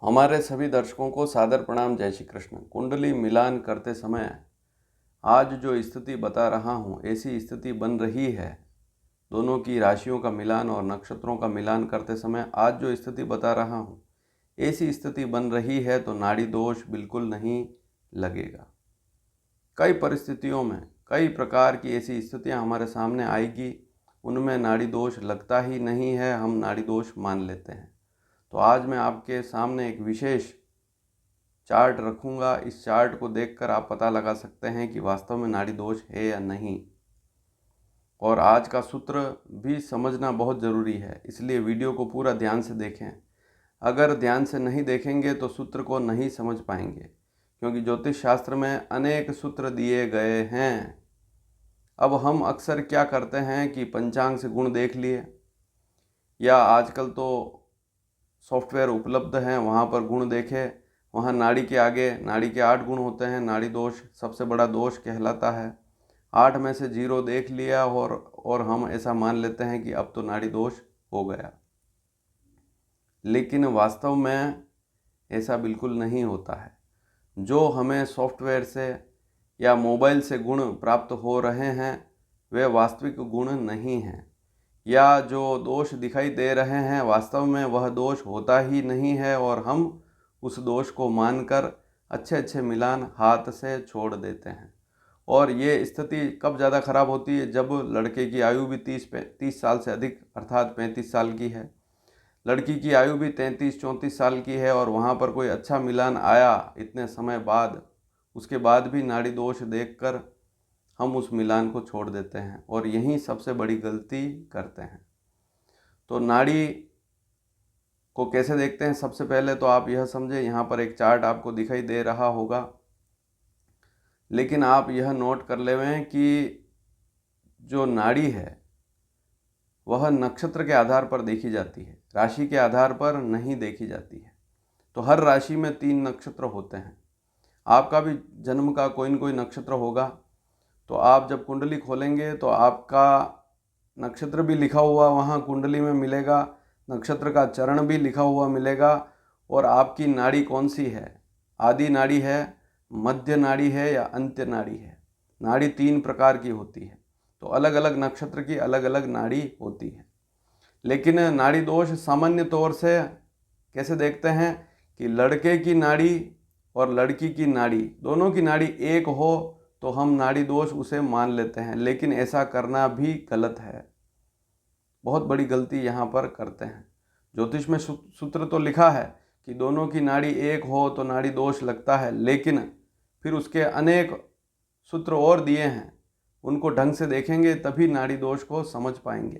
हमारे सभी दर्शकों को सादर प्रणाम। जय श्री कृष्ण। कुंडली मिलान करते समय आज जो स्थिति बता रहा हूँ, ऐसी स्थिति बन रही है। दोनों की राशियों का मिलान और नक्षत्रों का मिलान करते समय आज जो स्थिति बता रहा हूँ, ऐसी स्थिति बन रही है तो नाड़ी दोष बिल्कुल नहीं लगेगा। कई परिस्थितियों में कई प्रकार की ऐसी स्थितियाँ हमारे सामने आएगी, उनमें नाड़ी दोष लगता ही नहीं है, हम नाड़ी दोष मान लेते हैं। तो आज मैं आपके सामने एक विशेष चार्ट रखूँगा। इस चार्ट को देखकर आप पता लगा सकते हैं कि वास्तव में नाड़ी दोष है या नहीं। और आज का सूत्र भी समझना बहुत ज़रूरी है, इसलिए वीडियो को पूरा ध्यान से देखें। अगर ध्यान से नहीं देखेंगे तो सूत्र को नहीं समझ पाएंगे, क्योंकि ज्योतिष शास्त्र में अनेक सूत्र दिए गए हैं। अब हम अक्सर क्या करते हैं कि पंचांग से गुण देख लिए, या आजकल तो सॉफ्टवेयर उपलब्ध हैं, वहाँ पर गुण देखे। वहाँ नाड़ी के आगे नाड़ी के 8 गुण होते हैं, नाड़ी दोष सबसे बड़ा दोष कहलाता है। 8 में से 0 देख लिया और हम ऐसा मान लेते हैं कि अब तो नाड़ी दोष हो गया। लेकिन वास्तव में ऐसा बिल्कुल नहीं होता है। जो हमें सॉफ्टवेयर से या मोबाइल से गुण प्राप्त हो रहे हैं वे वास्तविक गुण नहीं हैं, या जो दोष दिखाई दे रहे हैं वास्तव में वह दोष होता ही नहीं है, और हम उस दोष को मानकर अच्छे अच्छे मिलान हाथ से छोड़ देते हैं। और ये स्थिति कब ज़्यादा खराब होती है? जब लड़के की आयु भी 30 साल से अधिक अर्थात 35 साल की है, लड़की की आयु भी 33-34 साल की है, और वहाँ पर कोई अच्छा मिलान आया इतने समय बाद, उसके बाद भी नाड़ी दोष देखकर हम उस मिलान को छोड़ देते हैं, और यही सबसे बड़ी गलती करते हैं। तो नाड़ी को कैसे देखते हैं? सबसे पहले तो आप यह समझें, यहाँ पर एक चार्ट आपको दिखाई दे रहा होगा, लेकिन आप यह नोट कर लें कि जो नाड़ी है वह नक्षत्र के आधार पर देखी जाती है, राशि के आधार पर नहीं देखी जाती है। तो हर राशि में 3 नक्षत्र होते हैं। आपका भी जन्म का कोई न कोई नक्षत्र होगा, तो आप जब कुंडली खोलेंगे तो आपका नक्षत्र भी लिखा हुआ वहाँ कुंडली में मिलेगा, नक्षत्र का चरण भी लिखा हुआ मिलेगा, और आपकी नाड़ी कौन सी है, आदि नाड़ी है, मध्य नाड़ी है या अंत्य नाड़ी है। नाड़ी 3 प्रकार की होती है, तो अलग अलग नक्षत्र की अलग अलग नाड़ी होती है। लेकिन नाड़ी दोष सामान्य तौर से कैसे देखते हैं कि लड़के की नाड़ी और लड़की की नाड़ी, दोनों की नाड़ी एक हो तो हम नाड़ी दोष उसे मान लेते हैं, लेकिन ऐसा करना भी गलत है। बहुत बड़ी गलती यहाँ पर करते हैं। ज्योतिष में सूत्र तो लिखा है कि दोनों की नाड़ी एक हो तो नाड़ी दोष लगता है, लेकिन फिर उसके अनेक सूत्र और दिए हैं, उनको ढंग से देखेंगे तभी नाड़ी दोष को समझ पाएंगे।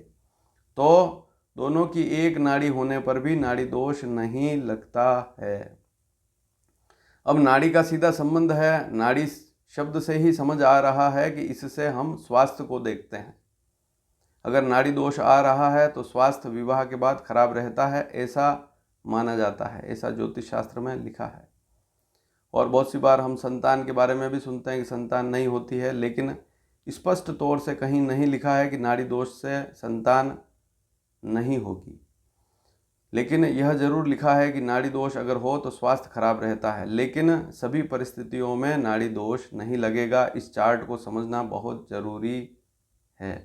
तो दोनों की एक नाड़ी होने पर भी नाड़ी दोष नहीं लगता है। अब नाड़ी का सीधा संबंध है, नाड़ी शब्द से ही समझ आ रहा है कि इससे हम स्वास्थ्य को देखते हैं। अगर नाड़ी दोष आ रहा है तो स्वास्थ्य विवाह के बाद खराब रहता है, ऐसा माना जाता है, ऐसा ज्योतिष शास्त्र में लिखा है। और बहुत सी बार हम संतान के बारे में भी सुनते हैं कि संतान नहीं होती है, लेकिन स्पष्ट तौर से कहीं नहीं लिखा है कि नाड़ी दोष से संतान नहीं होगी। लेकिन यह जरूर लिखा है कि नाड़ी दोष अगर हो तो स्वास्थ्य खराब रहता है, लेकिन सभी परिस्थितियों में नाड़ी दोष नहीं लगेगा। इस चार्ट को समझना बहुत ज़रूरी है।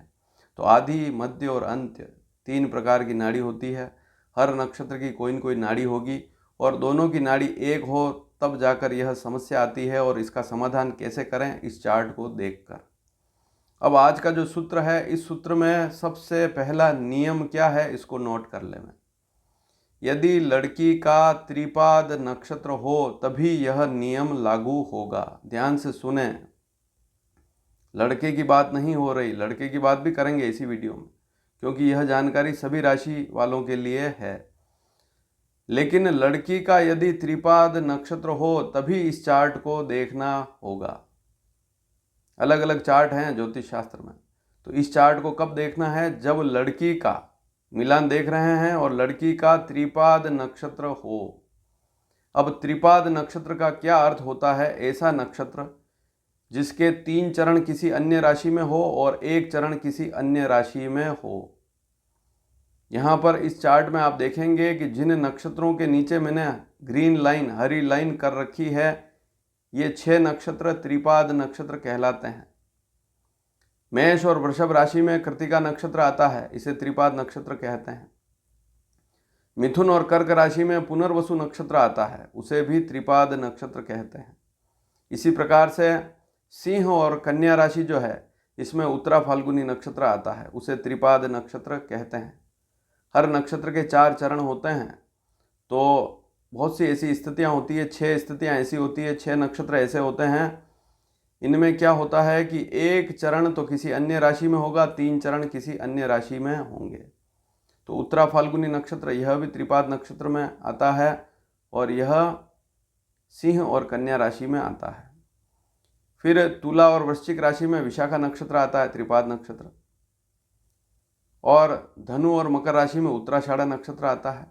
तो आदि, मध्य और अंत्य 3 प्रकार की नाड़ी होती है। हर नक्षत्र की कोई न कोई नाड़ी होगी, और दोनों की नाड़ी एक हो तब जाकर यह समस्या आती है। और इसका समाधान कैसे करें, इस चार्ट को देखकर। अब आज का जो सूत्र है, इस सूत्र में सबसे पहला नियम क्या है इसको नोट कर लें। यदि लड़की का त्रिपाद नक्षत्र हो तभी यह नियम लागू होगा। ध्यान से सुने, लड़के की बात नहीं हो रही, लड़के की बात भी करेंगे इसी वीडियो में, क्योंकि यह जानकारी सभी राशि वालों के लिए है। लेकिन लड़की का यदि त्रिपाद नक्षत्र हो तभी इस चार्ट को देखना होगा। अलग अलग चार्ट हैं ज्योतिष शास्त्र में, तो इस चार्ट को कब देखना है? जब लड़की का मिलान देख रहे हैं और लड़की का त्रिपाद नक्षत्र हो। अब त्रिपाद नक्षत्र का क्या अर्थ होता है? ऐसा नक्षत्र जिसके 3 चरण किसी अन्य राशि में हो और 1 चरण किसी अन्य राशि में हो। यहाँ पर इस चार्ट में आप देखेंगे कि जिन नक्षत्रों के नीचे मैंने ग्रीन लाइन, हरी लाइन कर रखी है, ये 6 नक्षत्र त्रिपाद नक्षत्र कहलाते हैं। मेष और वृषभ राशि में कृत्तिका नक्षत्र आता है, इसे त्रिपाद नक्षत्र कहते हैं। मिथुन और कर्क राशि में पुनर्वसु नक्षत्र आता है, उसे भी त्रिपाद नक्षत्र कहते हैं। इसी प्रकार से सिंह और कन्या राशि जो है, इसमें उत्तरा फाल्गुनी नक्षत्र आता है, उसे त्रिपाद नक्षत्र कहते हैं। हर नक्षत्र के 4 चरण होते हैं, तो बहुत सी ऐसी स्थितियां होती है, 6 स्थितियां ऐसी होती है, 6 नक्षत्र ऐसे होते हैं। इनमें क्या होता है कि एक चरण तो किसी अन्य राशि में होगा, 3 चरण किसी अन्य राशि में होंगे। तो उत्तरा फाल्गुनी नक्षत्र यह भी त्रिपाद नक्षत्र में आता है और यह सिंह और कन्या राशि में आता है। फिर तुला और वृश्चिक राशि में विशाखा नक्षत्र आता है, त्रिपाद नक्षत्र। और धनु और मकर राशि में उत्तराषाढ़ा नक्षत्र आता है।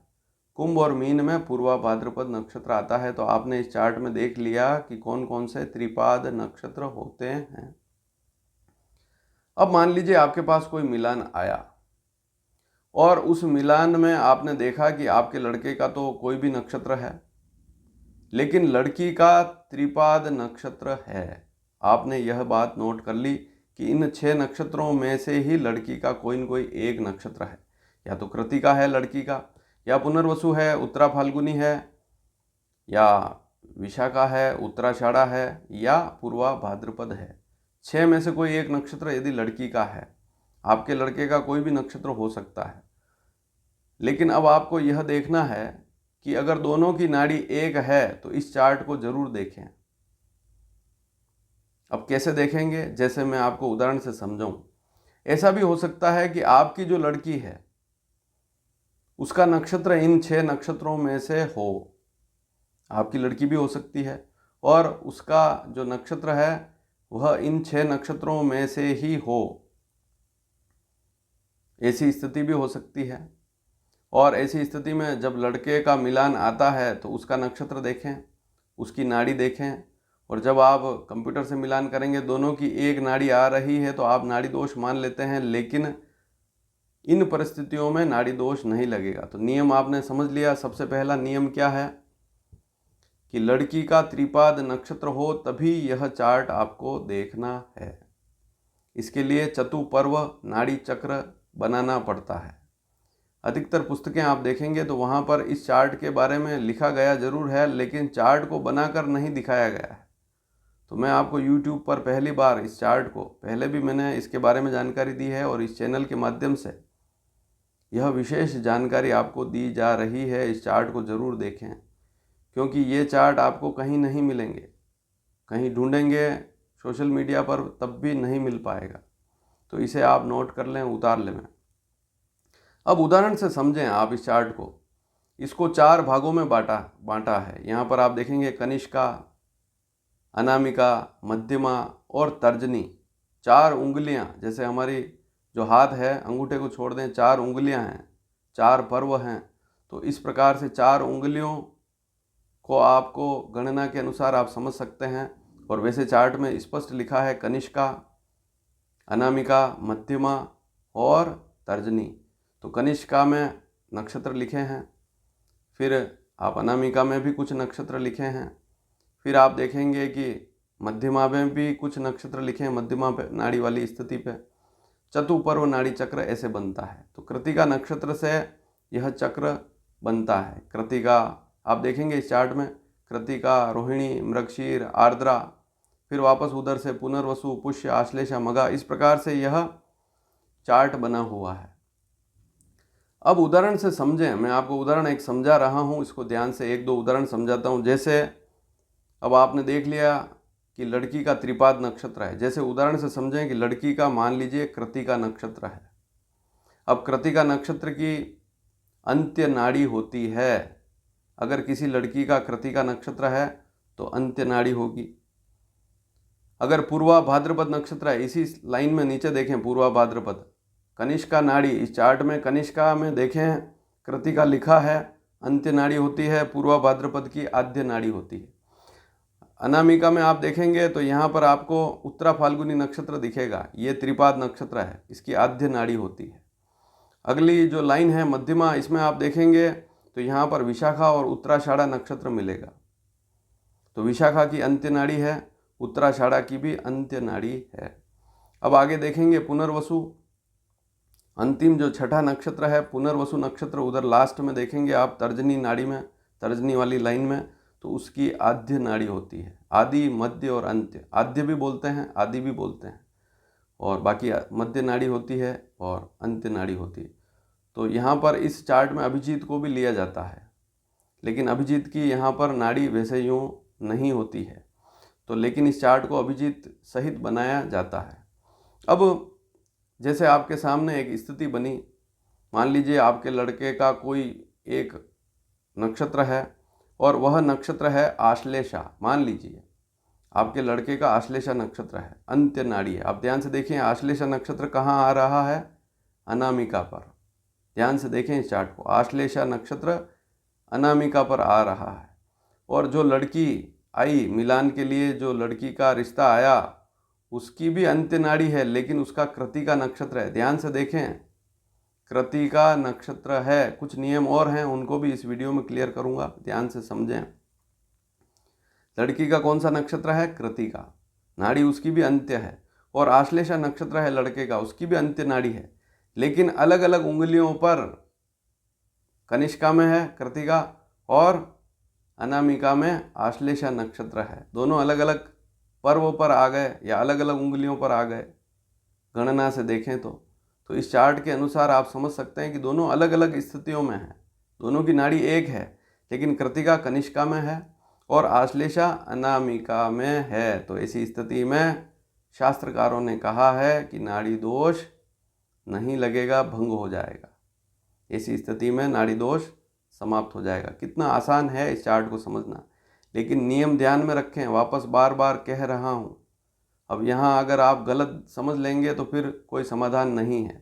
कुंभ और मीन में पूर्वा भाद्रपद नक्षत्र आता है। तो आपने इस चार्ट में देख लिया कि कौन कौन से त्रिपाद नक्षत्र होते हैं। अब मान लीजिए आपके पास कोई मिलान आया और उस मिलान में आपने देखा कि आपके लड़के का तो कोई भी नक्षत्र है, लेकिन लड़की का त्रिपाद नक्षत्र है। आपने यह बात नोट कर ली कि इन 6 नक्षत्रों में से ही लड़की का कोई न कोई एक नक्षत्र है, या तो कृत्तिका है लड़की का, या पुनर्वसु है, उत्तरा फाल्गुनी है, या विशाखा है, उत्तराषाढ़ा है, या पूर्वा भाद्रपद है। 6 में से कोई एक नक्षत्र यदि लड़की का है, आपके लड़के का कोई भी नक्षत्र हो सकता है। लेकिन अब आपको यह देखना है कि अगर दोनों की नाड़ी एक है तो इस चार्ट को जरूर देखें। अब कैसे देखेंगे, जैसे मैं आपको उदाहरण से समझाऊं। ऐसा भी हो सकता है कि आपकी जो लड़की है उसका नक्षत्र इन 6 नक्षत्रों में से हो, आपकी लड़की भी हो सकती है, और उसका जो नक्षत्र है वह इन 6 नक्षत्रों में से ही हो, ऐसी स्थिति भी हो सकती है। और ऐसी स्थिति में जब लड़के का मिलान आता है तो उसका नक्षत्र देखें, उसकी नाड़ी देखें, और जब आप कंप्यूटर से मिलान करेंगे दोनों की एक नाड़ी आ रही है तो आप नाड़ी दोष मान लेते हैं, लेकिन इन परिस्थितियों में नाड़ी दोष नहीं लगेगा। तो नियम आपने समझ लिया। सबसे पहला नियम क्या है कि लड़की का त्रिपाद नक्षत्र हो तभी यह चार्ट आपको देखना है। इसके लिए चतुपर्व नाड़ी चक्र बनाना पड़ता है। अधिकतर पुस्तकें आप देखेंगे तो वहाँ पर इस चार्ट के बारे में लिखा गया जरूर है, लेकिन चार्ट को बनाकर नहीं दिखाया गया है। तो मैं आपको YouTube पर पहली बार इस चार्ट को, पहले भी मैंने इसके बारे में जानकारी दी है और इस चैनल के माध्यम से यह विशेष जानकारी आपको दी जा रही है। इस चार्ट को ज़रूर देखें, क्योंकि ये चार्ट आपको कहीं नहीं मिलेंगे, कहीं ढूंढेंगे सोशल मीडिया पर तब भी नहीं मिल पाएगा। तो इसे आप नोट कर लें, उतार लें। अब उदाहरण से समझें आप इस चार्ट को। इसको 4 भागों में बांटा है। यहाँ पर आप देखेंगे कनिष्का, अनामिका, मध्यमा और तर्जनी। 4 उंगलियां, जैसे हमारी जो हाथ है अंगूठे को छोड़ दें, 4 उंगलियां हैं, 4 पर्व हैं। तो इस प्रकार से 4 उंगलियों को आपको गणना के अनुसार आप समझ सकते हैं। और वैसे चार्ट में स्पष्ट लिखा है कनिष्का, अनामिका, मध्यमा और तर्जनी। तो कनिष्का में नक्षत्र लिखे हैं, फिर आप अनामिका में भी कुछ नक्षत्र लिखे हैं, फिर आप देखेंगे कि मध्यमा में भी कुछ नक्षत्र लिखे हैं, मध्यमा पे नाड़ी वाली स्थिति पे। चतुपर्व नाड़ी चक्र ऐसे बनता है। तो कृत्तिका नक्षत्र से यह चक्र बनता है। कृत्तिका आप देखेंगे इस चार्ट में, कृत्तिका, रोहिणी, मृगशीर, आर्द्रा, फिर वापस उधर से पुनर्वसु, पुष्य, आश्लेषा, मघा, इस प्रकार से यह चार्ट बना हुआ है। अब उदाहरण से समझें। मैं आपको उदाहरण एक समझा रहा हूँ, इसको ध्यान से 1-2 उदाहरण समझाता हूँ। जैसे अब आपने देख लिया कि लड़की का त्रिपाद नक्षत्र है। जैसे उदाहरण से समझें कि लड़की का मान लीजिए कृत्तिका नक्षत्र है। अब कृत्तिका नक्षत्र की अंत्य नाड़ी होती है। अगर किसी लड़की का कृत्तिका नक्षत्र है तो अंत्य नाड़ी होगी। अगर पूर्वा भाद्रपद नक्षत्र है, इसी लाइन में नीचे देखें पूर्वा भाद्रपद, कनिष्का नाड़ी, इस चार्ट में कनिष्का में देखें कृत्तिका लिखा है, अंत्य नाड़ी होती है, पूर्वा भाद्रपद की आद्य नाड़ी होती है। अनामिका में आप देखेंगे तो यहाँ पर आपको उत्तरा फाल्गुनी नक्षत्र दिखेगा, ये त्रिपाद नक्षत्र है, इसकी आद्य नाड़ी होती है। अगली जो लाइन है मध्यमा, इसमें आप देखेंगे तो यहाँ पर विशाखा और उत्तराषाढ़ा नक्षत्र मिलेगा। तो विशाखा की अंत्य नाड़ी है, उत्तराषाढ़ा की भी अंत्य नाड़ी है। अब आगे देखेंगे पुनर्वसु, अंतिम जो छठा नक्षत्र है पुनर्वसु नक्षत्र, उधर लास्ट में देखेंगे आप तर्जनी नाड़ी में, तर्जनी वाली लाइन में, तो उसकी आद्य नाड़ी होती है। आदि, मध्य और अंत्य, आद्य भी बोलते हैं, आदि भी बोलते हैं, और बाकी मध्य नाड़ी होती है और अंत्य नाड़ी होती है। तो यहाँ पर इस चार्ट में अभिजीत को भी लिया जाता है, लेकिन अभिजीत की यहाँ पर नाड़ी वैसे यूँ नहीं होती है, तो लेकिन इस चार्ट को अभिजीत सहित बनाया जाता है। अब जैसे आपके सामने एक स्थिति बनी, मान लीजिए आपके लड़के का कोई एक नक्षत्र है और वह नक्षत्र है आश्लेषा। मान लीजिए आपके लड़के का आश्लेषा नक्षत्र है, अंत्य नाड़ी है। आप ध्यान से देखिए आश्लेषा नक्षत्र कहाँ आ रहा है, अनामिका पर। ध्यान से देखें इस चार्ट को, आश्लेषा नक्षत्र अनामिका पर आ रहा है। और जो लड़की आई मिलान के लिए, जो लड़की का रिश्ता आया, उसकी भी अंत्य नाड़ी है, लेकिन उसका कृतिका नक्षत्र है। ध्यान से देखें, कृतिका नक्षत्र है। कुछ नियम और हैं, उनको भी इस वीडियो में क्लियर करूंगा, ध्यान से समझें। लड़की का कौन सा नक्षत्र है, कृतिका, नाड़ी उसकी भी अंत्य है। और आश्लेषा नक्षत्र है लड़के का, उसकी भी अंत्य नाड़ी है, लेकिन अलग अलग उंगलियों पर, कनिष्का में है कृतिका और अनामिका में आश्लेषा नक्षत्र है। दोनों अलग अलग पर्व पर आ गए या अलग अलग उंगलियों पर आ गए गणना से देखें तो इस चार्ट के अनुसार आप समझ सकते हैं कि दोनों अलग अलग स्थितियों में हैं। दोनों की नाड़ी एक है, लेकिन कृतिका कनिष्का में है और आश्लेषा अनामिका में है। तो ऐसी स्थिति में शास्त्रकारों ने कहा है कि नाड़ी दोष नहीं लगेगा, भंग हो जाएगा। ऐसी स्थिति में नाड़ी दोष समाप्त हो जाएगा। कितना आसान है इस चार्ट को समझना, लेकिन नियम ध्यान में रखें, वापस बार बार कह रहा हूँ। अब यहाँ अगर आप गलत समझ लेंगे तो फिर कोई समाधान नहीं है।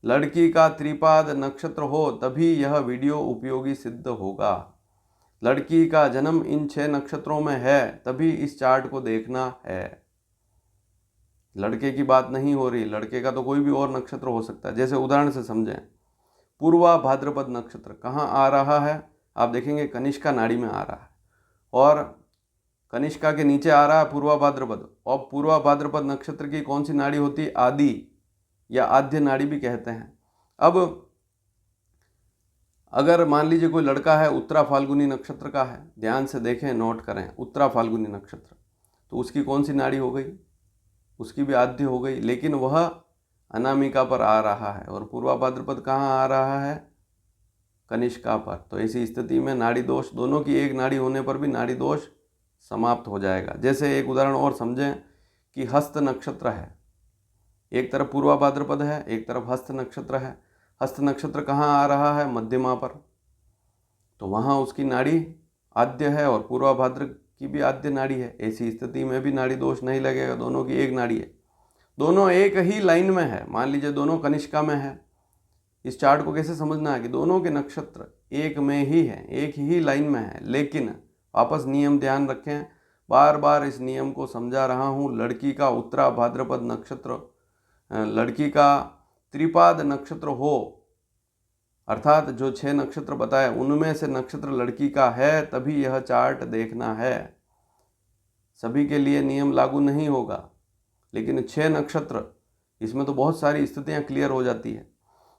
लड़की का त्रिपाद नक्षत्र हो तभी यह वीडियो उपयोगी सिद्ध होगा। लड़की का जन्म इन 6 नक्षत्रों में है तभी इस चार्ट को देखना है। लड़के की बात नहीं हो रही, लड़के का तो कोई भी और नक्षत्र हो सकता है। जैसे उदाहरण से समझें, पूर्वा भाद्रपद नक्षत्र कहाँ आ रहा है, आप देखेंगे कनिष्का नाड़ी में आ रहा है, और कनिष्का के नीचे आ रहा है पूर्वा भाद्रपद। और पूर्वा भाद्रपद नक्षत्र की कौन सी नाड़ी होती है, आदि या आद्य नाड़ी भी कहते हैं। अब अगर मान लीजिए कोई लड़का है उत्तरा फाल्गुनी नक्षत्र का है, ध्यान से देखें, नोट करें, उत्तरा फाल्गुनी नक्षत्र, तो उसकी कौन सी नाड़ी हो गई, उसकी भी आद्य हो गई, लेकिन वह अनामिका पर आ रहा है। और पूर्वा भाद्रपद कहाँ आ रहा है, कनिष्का पर। तो ऐसी स्थिति में नाड़ी दोष, दोनों की एक नाड़ी होने पर भी नाड़ी दोष समाप्त हो जाएगा। जैसे एक उदाहरण और समझें कि हस्त नक्षत्र है, एक तरफ पूर्वा भाद्रपद है, एक तरफ हस्त नक्षत्र है। हस्त नक्षत्र कहाँ आ रहा है, मध्यमा पर, तो वहाँ उसकी नाड़ी आद्य है और पूर्वा भाद्र की भी आद्य नाड़ी है। ऐसी स्थिति में भी नाड़ी दोष नहीं लगेगा, दोनों की एक नाड़ी है, दोनों एक ही लाइन में है। मान लीजिए दोनों कनिष्का में है, इस चार्ट को कैसे समझना है कि दोनों के नक्षत्र एक में ही है, एक ही लाइन में है, लेकिन वापस नियम ध्यान रखें, बार बार इस नियम को समझा रहा हूँ। लड़की का उत्तरा भाद्रपद नक्षत्र, लड़की का त्रिपाद नक्षत्र हो, अर्थात जो 6 नक्षत्र बताए उनमें से नक्षत्र लड़की का है, तभी यह चार्ट देखना है। सभी के लिए नियम लागू नहीं होगा, लेकिन 6 नक्षत्र, इसमें तो बहुत सारी स्थितियाँ क्लियर हो जाती है।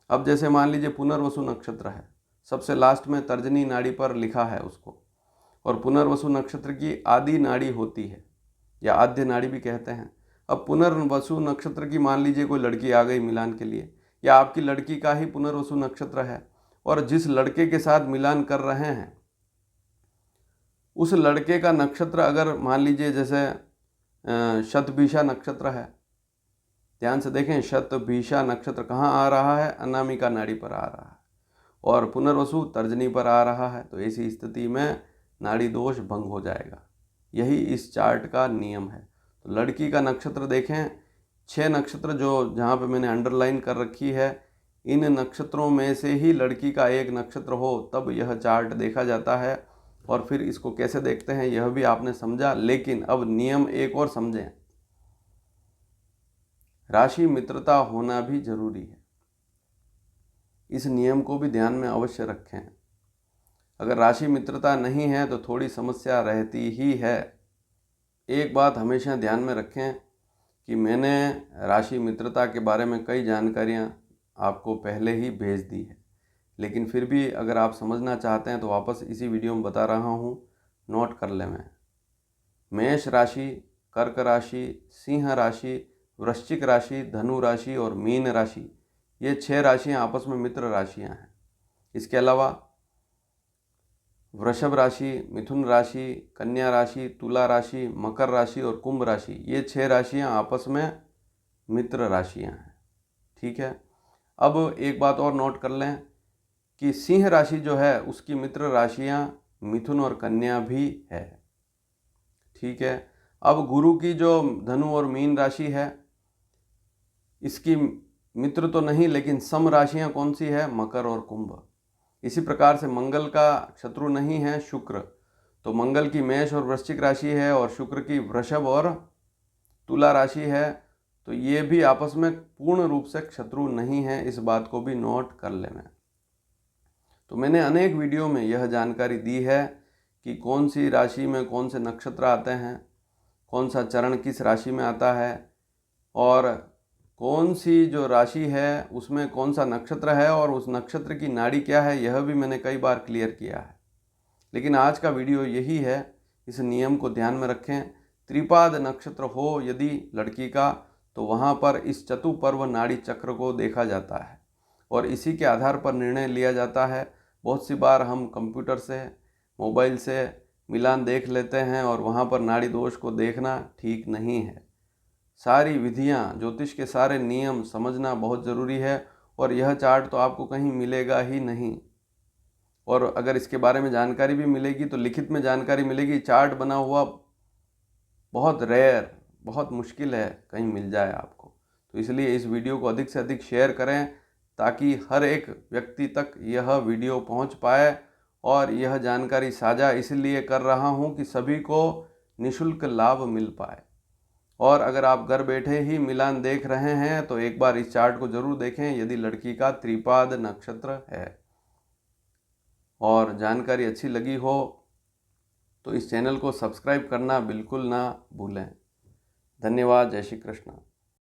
अब जैसे मान लीजिए पुनर्वसु नक्षत्र है, सबसे लास्ट में तर्जनी नाड़ी पर लिखा है उसको, और पुनर्वसु नक्षत्र की आदि नाड़ी होती है या आद्य नाड़ी भी कहते हैं। अब पुनर्वसु नक्षत्र की मान लीजिए कोई लड़की आ गई मिलान के लिए, या आपकी लड़की का ही पुनर्वसु नक्षत्र है, और जिस लड़के के साथ मिलान कर रहे हैं उस लड़के का नक्षत्र अगर मान लीजिए जैसे शतभिषा नक्षत्र है, ध्यान से देखें, शतभिषा नक्षत्र कहाँ आ रहा है, अनामिका नाड़ी पर आ रहा है, और पुनर्वसु तर्जनी पर आ रहा है। तो ऐसी स्थिति में नाड़ी दोष भंग हो जाएगा। यही इस चार्ट का नियम है। तो लड़की का नक्षत्र देखें, 6 नक्षत्र जो जहाँ पे मैंने अंडरलाइन कर रखी है, इन नक्षत्रों में से ही लड़की का एक नक्षत्र हो तब यह चार्ट देखा जाता है। और फिर इसको कैसे देखते हैं यह भी आपने समझा, लेकिन अब नियम एक और समझें, राशि मित्रता होना भी जरूरी है। इस नियम को भी ध्यान में अवश्य रखें। अगर राशि मित्रता नहीं है तो थोड़ी समस्या रहती ही है। एक बात हमेशा ध्यान में रखें कि मैंने राशि मित्रता के बारे में कई जानकारियाँ आपको पहले ही भेज दी है, लेकिन फिर भी अगर आप समझना चाहते हैं तो वापस इसी वीडियो में बता रहा हूँ, नोट कर लें। मैं मेष राशि, कर्क राशि, सिंह राशि, वृश्चिक राशि, धनु राशि और मीन राशि, ये 6 राशियाँ आपस में मित्र राशियाँ हैं। इसके अलावा वृषभ राशि, मिथुन राशि, कन्या राशि, तुला राशि, मकर राशि और कुंभ राशि, ये 6 राशियाँ आपस में मित्र राशियाँ हैं। ठीक है। अब एक बात और नोट कर लें कि सिंह राशि जो है उसकी मित्र राशियाँ मिथुन और कन्या भी है। ठीक है। अब गुरु की जो धनु और मीन राशि है इसकी मित्र तो नहीं, लेकिन सम राशियाँ कौन सी है? मकर और कुंभ। इसी प्रकार से मंगल का शत्रु नहीं है शुक्र, तो मंगल की मेष और वृश्चिक राशि है और शुक्र की वृषभ और तुला राशि है, तो ये भी आपस में पूर्ण रूप से शत्रु नहीं है। इस बात को भी नोट कर लेना। तो मैंने अनेक वीडियो में यह जानकारी दी है कि कौन सी राशि में कौन से नक्षत्र आते हैं, कौन सा चरण किस राशि में आता है और कौन सी जो राशि है उसमें कौन सा नक्षत्र है और उस नक्षत्र की नाड़ी क्या है, यह भी मैंने कई बार क्लियर किया है। लेकिन आज का वीडियो यही है, इस नियम को ध्यान में रखें। त्रिपाद नक्षत्र हो यदि लड़की का, तो वहाँ पर इस चतुपर्व नाड़ी चक्र को देखा जाता है और इसी के आधार पर निर्णय लिया जाता है। बहुत सी बार हम कंप्यूटर से, मोबाइल से मिलान देख लेते हैं और वहाँ पर नाड़ी दोष को देखना ठीक नहीं है। सारी विधियाँ, ज्योतिष के सारे नियम समझना बहुत ज़रूरी है और यह चार्ट तो आपको कहीं मिलेगा ही नहीं। और अगर इसके बारे में जानकारी भी मिलेगी तो लिखित में जानकारी मिलेगी, चार्ट बना हुआ बहुत रेयर, बहुत मुश्किल है कहीं मिल जाए आपको। तो इसलिए इस वीडियो को अधिक से अधिक शेयर करें ताकि हर एक व्यक्ति तक यह वीडियो पहुंच पाए। और यह जानकारी साझा इसलिए कर रहा हूं कि सभी को निःशुल्क लाभ मिल पाए। और अगर आप घर बैठे ही मिलान देख रहे हैं तो एक बार इस चार्ट को जरूर देखें यदि लड़की का त्रिपाद नक्षत्र है। और जानकारी अच्छी लगी हो तो इस चैनल को सब्सक्राइब करना बिल्कुल ना भूलें। धन्यवाद। जय श्री कृष्ण।